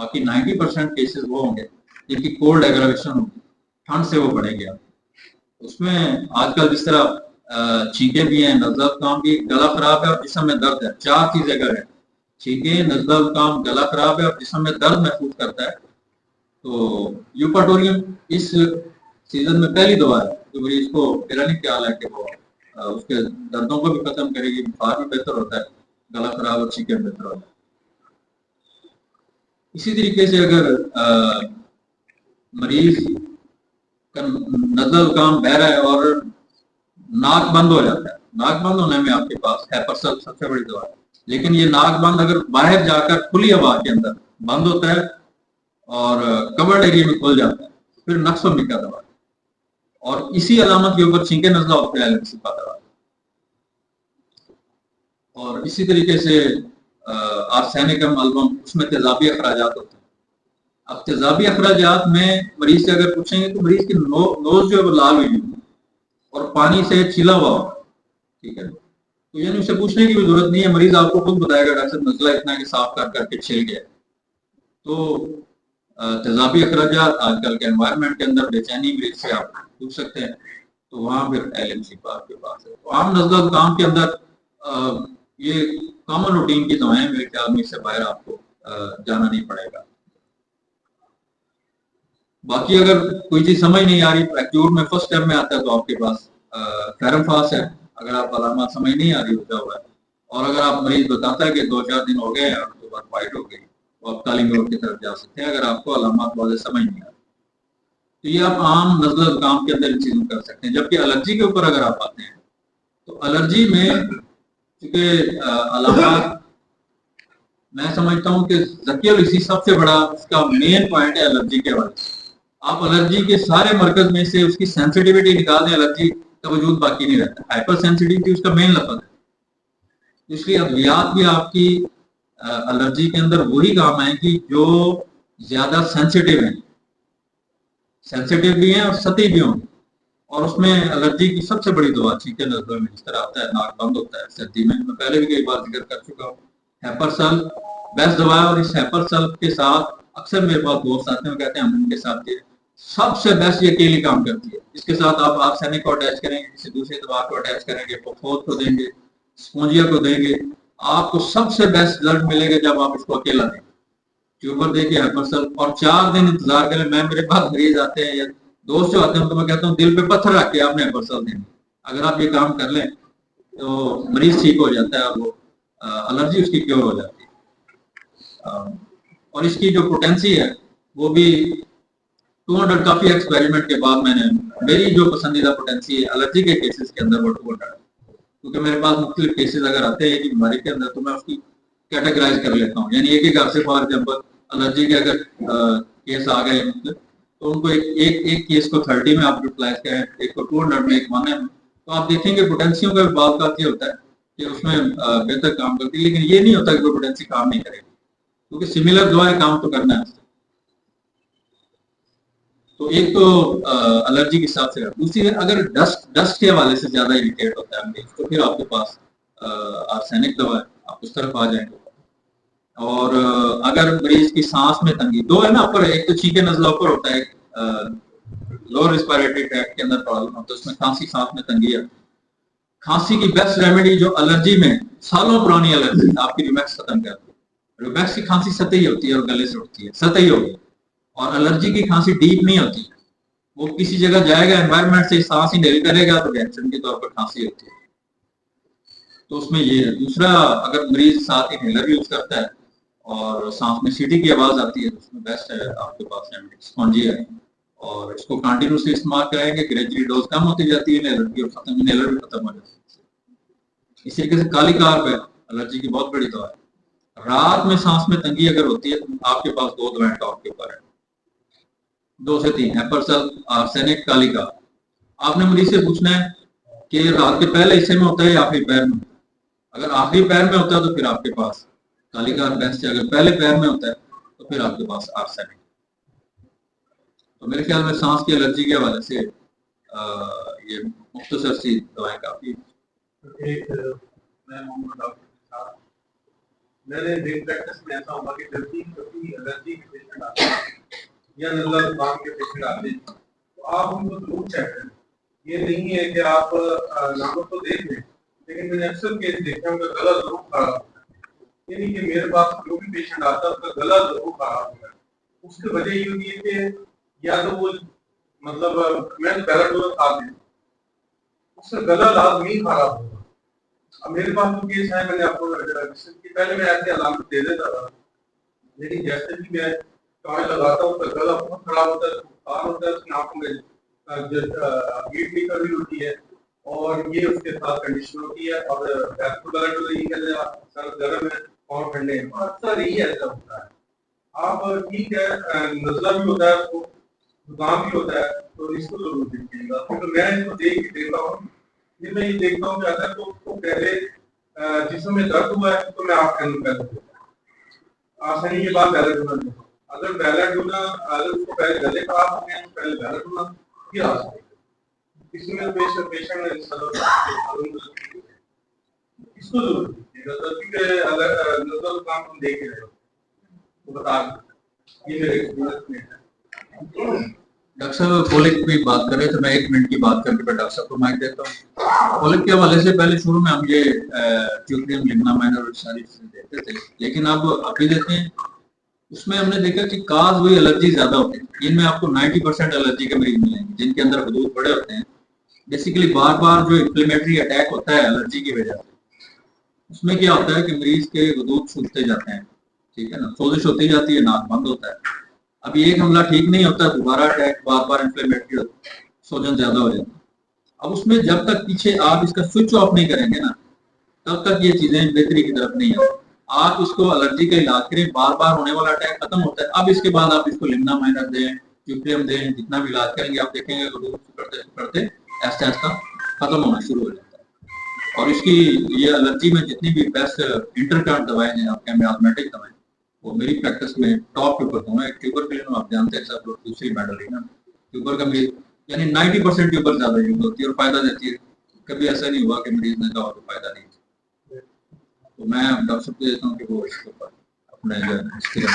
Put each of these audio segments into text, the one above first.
باقی 90% کیسز وہ ہوں گے جن کی کولڈ ایگراویشن ہوگی، ٹھنڈ سے وہ بڑھیں گے. اس میں آج کل جس طرح چھینکیں بھی ہیں، نزلہ زکام بھی، گلا خراب ہے اور جسم میں درد ہے، 4 چیزیں اگر ہیں، چھینکیں، نزلہ زکام، گلا خراب ہے اور جسم میں درد محسوس کرتا ہے، تو یوپاٹوریم اس سیزن میں پہلی دوا ہے جو مریض کو میرا نہیں خیال ہے کہ وہ اس کے دردوں کو بھی ختم کرے گی، بخار بھی بہتر ہوتا ہے، گلا خراب اور چھینکیں بہتر ہوتا ہے. اسی طریقے سے اگر مریض کا نزلہ زکام بہ رہا ہے اور ناک بند ہو جاتا ہے، ناک بند ہونے میں آپ کے پاس ہیپرسل سب سے بڑی دوا ہے. لیکن یہ ناک بند اگر باہر جا کر کھلی ہوا کے اندر بند ہوتا ہے اور کورڈ ایریا میں کھل جاتا ہے، پھر نقص و مکا دوا ہے. اور اسی علامت کے اوپر چھینکے نزلہ ہوتا ہے الرجی کا دوا. اور اسی طریقے سے آرسینکم البم، اس میں تیزابی اخراجات ہوتے ہیں. اب تیزابی اخراجات میں مریض سے اگر پوچھیں گے تو مریض کی نوز جو ہے وہ لال ہوئی ہوگی اور پانی سے چھلا ہوا ہوگا، ٹھیک ہے. تو یعنی اسے پوچھنے کی بھی ضرورت نہیں ہے، مریض آپ کو خود بتائے گا ڈاکٹر صاحب نزلہ اتنا کہ صاف کر کر کے چھل گیا. تو تیزابی اخراجات آج کل کے انوائرمنٹ کے اندر بے چینی مریض سے آپ پوچھ سکتے ہیں، تو وہاں پھر LMC آپ کے پاس ہے. تو عام نزلہ زکام کے اندر یہ کامن روٹین کی دوائیں، میرے خیال میں اس سے باہر آپ کو جانا نہیں پڑے گا. باقی اگر کوئی چیز سمجھ نہیں آ رہی، ایکیور میں فرسٹ ٹائم میں آتا ہے تو آپ کے پاس فیرم فاس ہے. اگر آپ علامات سمجھ نہیں آ رہی ہوتا ہوا ہے، اور اگر آپ مریض بتاتا ہے کہ 2-4 دن ہو گئے ہیں اور اس کے بعد وائٹ ہو گئی، تو آپ کالی میور کی طرف جا سکتے ہیں اگر آپ کو علامات واضح سمجھ نہیں آ رہی. تو یہ آپ عام نزلہ زکام کے اندر ان چیزوں کر سکتے ہیں. جبکہ الرجی کے اوپر اگر آپ آتے ہیں تو الرجی میں چونکہ علامات میں سمجھتا ہوں کہ ذکی الاسی سب سے بڑا اس کا مین پوائنٹ ہے الرجی کے حوالے سے. آپ الرجی کے سارے مرکز میں سے اس کی سینسٹیوٹی نکال دیں، الرجی کا وجود باقی نہیں رہتا. ہائپر سینسٹیوٹی اس کا مین لفظ ہے. اس لیے ادویات بھی آپ کی الرجی کے اندر وہی کام آئیں گی جو زیادہ سینسٹیو ہیں، سینسٹیو بھی ہیں اور سطحی بھی ہوں گے. اور اس میں الرجی کی سب سے بڑی دوا چھینکے نزلوں میں جس طرح آتا ہے، ناک بند ہوتا ہے سردی میں پہلے بھی کئی بار ذکر کر چکا ہوں. ہیپرسل بیسٹ دوا ہے، اور اس ہیپرسل کے ساتھ اکثر میرے پاس دوست آتے ہیں، وہ کہتے ہیں ہم ان کے ساتھ یہ سب سے بیسٹ یہ اکیلی کام کرتی ہے. اس کے ساتھ آپ آرسینک کو اٹیچ کریں گے، کسی دوسری دوا کو اٹیچ کریں گے، پوفوت کو دیں گے، اسپونجیا کو دیں گے، آپ کو سب سے بیسٹ رزلٹ ملے گا جب آپ اس کو اکیلا دیں گے. ٹیوبر دے کے ہیپرسل اور 4 دن انتظار کریں. میں میرے پاس مریض آتے ہیں یا دوست جو آتے ہیں تو میں کہتا ہوں دل پہ پتھر رکھ کے آپ نے ہیپرسل دیں. اگر آپ یہ کام کر لیں تو مریض ٹھیک ہو جاتا ہے اور وہ الرجی اس کی کیور ہو جاتی ہے. اور اس کی جو پوٹینسی ہے وہ بھی 200 کافی ایکسپیریمنٹ کے بعد میں نے میری جو پسندیدہ پوٹینسی ہے الرجی کے کیسز کے اندر وہ 200 ہے. کیونکہ میرے پاس مختلف کیسز اگر آتے ہیں ایک ہی بیماری کے اندر تو میں اس کی کیٹیگرائز کر لیتا ہوں. یعنی ایک ایک عرصے فار ایگزامپل الرجی کے اگر کیس آ گئے مطلب تو ان کو ایک کیس کو 30 میں آپ یوٹیلائز کریں، ایک کو 200 میں، ایک 1 میں. تو آپ دیکھیں گے پوٹینسیوں کا بعض کا یہ ہوتا ہے کہ اس میں بہتر کام کرتی ہے، لیکن یہ نہیں ہوتا کہ کوئی پوٹینسی کام نہیں کرے گی، کیونکہ سملر دعائیں کام تو کرنا ہے. تو ایک تو الرجی کے حساب سے، دوسری اگر ڈسٹ کے حوالے سے زیادہ اریٹیٹ ہوتا ہے مریض تو پھر آپ کے پاس آرسینک دوا ہے، آپ اس طرف آ جائیں گے. اور اگر مریض کی سانس میں تنگی، دو ہے نا اوپر، ایک تو چھینکے نزلہ اوپر ہوتا ہے، لوور ریسپیریٹری ٹریکٹ کے اندر پرابلم ہوتا ہے، اس میں کھانسی، سانس میں تنگی ہے. کھانسی کی بیسٹ ریمیڈی جو الرجی میں سالوں پرانی الرجی آپ کی ریمیکس ختم کرتی ہے. ریمیکس کی کھانسی سطحی ہوتی ہے اور گلے سے اٹھتی ہے، سطحی ہوگی. اور الرجی کی کھانسی ڈیپ نہیں ہوتی، وہ کسی جگہ جائے گا انوائرمنٹ سے سانس انہیل کرے گا تو ریئیکشن کے طور پر کھانسی ہوتی ہے. تو اس میں یہ ہے. دوسرا اگر مریض ساتھ انہیلر یوز کرتا ہے اور سانس میں سیٹی کی آواز آتی ہے تو اس میں بیسٹ ہے آپ کے پاس اسپونجیا ہے. اور اس کو کنٹینیوسلی استعمال کریں گے، گریجولی ڈوز کم ہوتی جاتی ہے انہیلر کی اور انہیلر بھی ختم ہو جاتی ہے. اسی طریقے سے کالی کارپ ہے الرجی کی بہت بڑی دوا ہے. رات میں سانس میں تنگی اگر ہوتی ہے تو آپ کے پاس 2 دوائیں ٹاپ کے اوپر ہے، 2 سے 3 ہیپرسل، آرسینک، کالی کارپ. آپ نے مریض سے پوچھنا ہے کہ رات کے پہلے حصے میں ہوتا ہے یا آخری پیر میں. اگر آخری پیر میں ہوتا ہے تو پھر آپ کے پاس کالی کارپ بیسٹ ہے، اگر پہلے پیر میں ہوتا ہے تو پھر آپ کے پاس آرسینک. تو میرے خیال میں سانس کی الرجی کے حوالے سے یہ مختصر سی دوائیں کافی. میرے دن پریکٹس میں ایسا ہوگا کہ جلدی الرجی یا نزلہ زکام کے پیشنٹ آتے ہیں تو آپ ان کو ضرور چیک کریں. یہ نہیں ہے کہ آپ ناموں تو دیکھ لیں لیکن میں نے اکثر کیس دیکھا ان کا گلا ضرور خراب ہوتا ہے. یعنی کہ میرے پاس جو بھی پیشنٹ آتا ہے اس کا گلا ضرور خراب ہوتا ہے. اس کی وجہ یہ ہوتی ہے کہ یا تو وہ مطلب میں پیراڈول کھاتے ہیں اس کا گلا لازمی خراب ہوگا. اب میرے پاس تو کیس ہے میں نے آپ کو پہلے میں ایسے علامت دے دیتا تھا لیکن جیسے بھی میں ٹوائل لگاتا ہوں تو گلا بہت خراب ہوتا ہے بخار ہوتا ہے اس کی آنکھوں میں ہیٹ بھی کمی ہوتی ہے اور یہ اس کے ساتھ کنڈیشن ہوتی ہے اور سر گرم ہے اور ٹھنڈے ہیں اکثر یہی ایسا ہوتا ہے. آپ ٹھیک ہے نزلہ بھی ہوتا ہے اس کو زکام بھی ہوتا ہے تو اس کو ضرور دیکھیے گا کیونکہ میں اس کو دیکھ کے دیکھتا ہوں جب میں یہ دیکھتا ہوں کہ اگر تو اس کو پہلے جسم میں درد ہوا ہے تو میں آپ کا پہلے آسانی کے بعد پہلے ڈونا دیتا ہوں. اگر پہلا ڈونا اگر اس کو پہلے گلے خراب ہو گئے تو پہلے پہلا ڈونا پھر آ سکتے اس میں پیشنٹ اس کو ضرور دیکھیے گا کیونکہ اگر نزلہ کام ہم دیکھ رہے ہو تو بتا یہ میرے ایکسپیرینس میں ہے. ڈاکٹر صاحب کولک کی بات کریں تو میں 1 منٹ کی بات کر کے پھر ڈاکٹر صاحب کو مائک دیتا ہوں. کولک کے حوالے سے پہلے شروع میں ہم یہ ٹیوٹریم لگنامائن اور ساری چیزیں دیتے تھے لیکن اب ابھی دیتے ہیں اس میں ہم نے دیکھا کہ کاز وہی الرجی زیادہ ہوتے ہیں. ان میں آپ کو 90% الرجی کے مریض ملیں گے جن کے اندر حدود بڑے ہوتے ہیں. بیسیکلی بار بار جو انفلیمیٹری اٹیک ہوتا ہے الرجی کی وجہ سے اس میں کیا ہوتا ہے کہ مریض کے حدود سوکھتے جاتے ہیں. ٹھیک ہے نا, سوزش ہوتی جاتی ہے, ناک بند ہوتا ہے. اب ایک حملہ ٹھیک نہیں ہوتا دوبارہ اٹیک بار بار انفلیمیٹری ہوتا ہے, سوجن زیادہ ہو جاتا ہے. اب اس میں جب تک پیچھے آپ اس کا سوئچ آف نہیں کریں گے نا تب تک یہ چیزیں بہتری کی طرف نہیں آتی. آپ اس کو الرجی کا علاج کریں, بار بار ہونے والا اٹیک ختم ہوتا ہے. اب اس کے بعد آپ اس کو لگنامائن دیں, ٹیوٹریم دیں, جتنا بھی علاج کریں گے آپ دیکھیں گے کرتے کرتے ایسا ایسا ختم ہونا شروع ہو جاتا ہے. اور اس کی یہ الرجی میں جتنی بھی بیسٹ انٹرکرنٹ دوائیں ہیں آپ کے میازمیٹک دوائیں وہ میری پریکٹس میں ٹاپ کے اوپر ہوں. ایک ٹیوبر کے لیے آپ جانتے ہیں سب لوگ دوسری میڈل ہے نا ٹیوبر کا مریض یعنی 90% ٹیوبر زیادہ یوز ہوتی ہے اور فائدہ دیتی ہے. کبھی ایسا نہیں ہوا کہ مریض نے کہا تو فائدہ نہیں. تو میں ڈاکٹر صاحب کو دیتا ہوں کہ وہ اس کے اوپر اپنے جو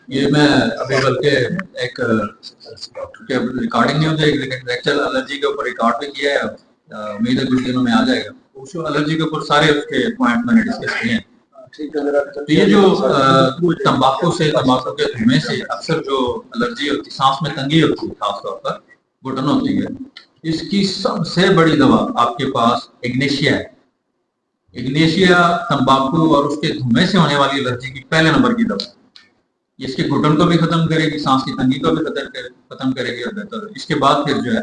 یہ میں ابھی بلکہ ایک ریکارڈنگ نہیں ہوتی لیکن لیکچر الرجی کے اوپر ریکارڈ بھی کیا ہے. امید ہے کچھ دنوں میں آ جائے گا. الرجی کے اوپر سارے اس کے پوائنٹ میں نے ڈسکس کیے ہیں. تو یہ جو تمباکو سے تمباکو کے دھوئیں سے اکثر جو الرجی ہوتی سانس میں تنگی ہوتی ہے خاص طور پر گھٹن ہوتی ہے. اس کی سب سے بڑی دوا آپ کے پاس اگنیشیا ہے. اگنیشیا تمباکو اور اس کے دھوئیں سے ہونے والی الرجی کی پہلے نمبر کی دوا. اس کے گھٹن کو بھی ختم کرے گی, سانس کی تنگی کو بھی ختم کرے گی اور بہتر. اس کے بعد پھر جو ہے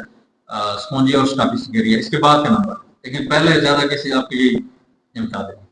اسپونجیا اور اسٹاپیسیکیریا اس کے بعد کا نمبر. لیکن پہلے زیادہ کیسے آپ کو یہی امتا دیں.